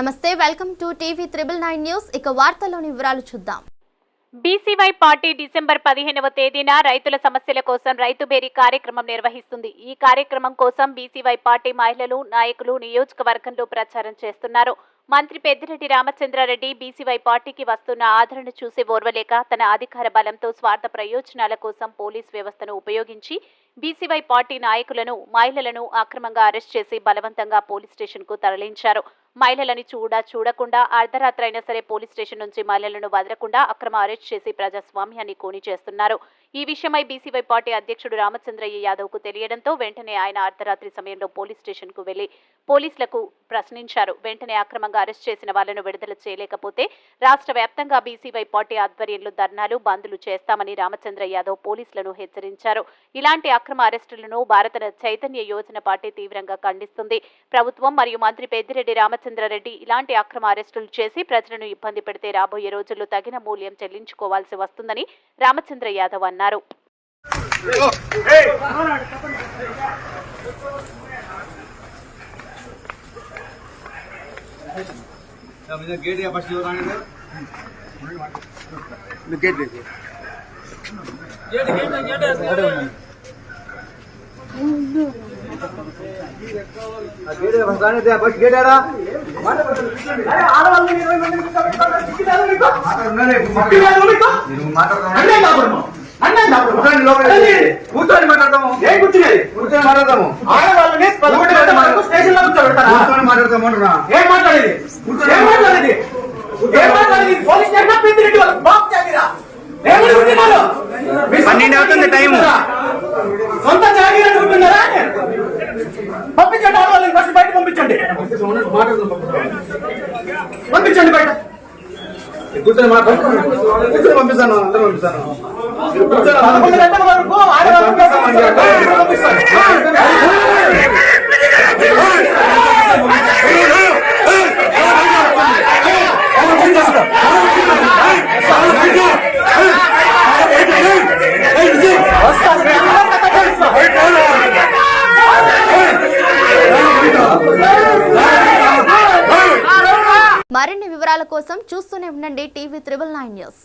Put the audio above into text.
నమస్తే, welcome to TV 999 news. ఇక వార్తల్లోని వివరాలు చూద్దాం. బీసీవై పార్టీ డిసెంబర్ 15వ తేదీన రైతుల సమస్యల కోసం రైతు బేరీ కార్యక్రమం నిర్వహిస్తుంది. ఈ కార్యక్రమం కోసం బీసీవై పార్టీ మహిళలు, నాయకులు నియోజకవర్గంలో ప్రచారం చేస్తున్నారు. మంత్రి పెద్దిరెడ్డి రామచంద్రారెడ్డి బీసీవై పార్టీకి వస్తున్న ఆదరణ చూసి ఓర్వలేక తన అధికార బలంతో స్వార్థ ప్రయోజనాల కోసం పోలీస్ వ్యవస్థను ఉపయోగించి బీసీవై పార్టీ నాయకులను, మహిళలను అక్రమంగా అరెస్ట్ చేసి బలవంతంగా పోలీస్ స్టేషన్ కు తరలించారు. మహిళలని చూడకుండా అర్ధరాత్రి అయినా సరే పోలీస్ స్టేషన్ నుంచి మహిళలను వదలకుండా అక్రమ అరెస్ట్ చేసి ప్రజాస్వామ్యాన్ని కూని చేస్తున్నారు. ఈ విషయమై బీసీవై పార్టీ అధ్యక్షుడు రామచంద్రయ్య యాదవ్ కు తెలియడంతో వెంటనే ఆయన అర్ధరాత్రి సమయంలో పోలీస్ స్టేషన్ కు వెళ్లి పోలీసులకు ప్రశ్నించారు. వెంటనే అక్రమంగా అరెస్ట్ చేసిన వాళ్లను విడుదల చేయలేకపోతే రాష్ట్ర వ్యాప్తంగా బీసీవై పార్టీ ఆధ్వర్యంలో ధర్నాలు, బంద్లు చేస్తామని రామచంద్ర యాదవ్ పోలీసులను హెచ్చరించారు. ఇలాంటి అక్రమ అరెస్టులను భారత చైతన్య యోజన పార్టీ తీవ్రంగా ఖండిస్తుంది. ప్రభుత్వం మరియు మంత్రి పెద్దిరెడ్డి రామచంద్రారెడ్డి ఇలాంటి అక్రమ అరెస్టులు చేసి ప్రజలను ఇబ్బంది పెడితే రాబోయే రోజుల్లో తగిన మూల్యం చెల్లించుకోవాల్సి వస్తుందని రామచంద్ర యాదవ్ అన్నారు. కూర్చొని మాట్లాడతాము. ఏం కూర్చునేది? కూర్చొని మాట్లాడతాము. ఆడవాళ్ళని 11 గంటల వరకు స్టేషన్ లో కూర్చోబెడతారా? కూర్చొని మాట్లాడతాము అంటున్నా. ఏం మాట్లాడేది? ఏం మాట్లాడేది? ఏం మాట్లాడేది? పోలీస్ స్టేషన్ పెద్దిరెడ్డి వాళ్ళు బాబు జాగిరా. ఏమని ఉంటున్నారు? 12 అవుతుంది టైం. సొంత జాగిరా ఉంటున్నారా? పంపించండి, ఆడవాళ్ళని ఫస్ట్ బయట పంపించండి. పంపించండి బయట. కూర్చొని మాట్లాడుతున్నాను. కూర్చొని పంపిస్తాను. అందరూ పంపిస్తాను. 11 గంటల వరకు ఆడవాళ్ళని పంపిస్తాను. మరిన్ని వివరాల కోసం చూస్తూనే ఉండండి టీవీ 999 న్యూస్.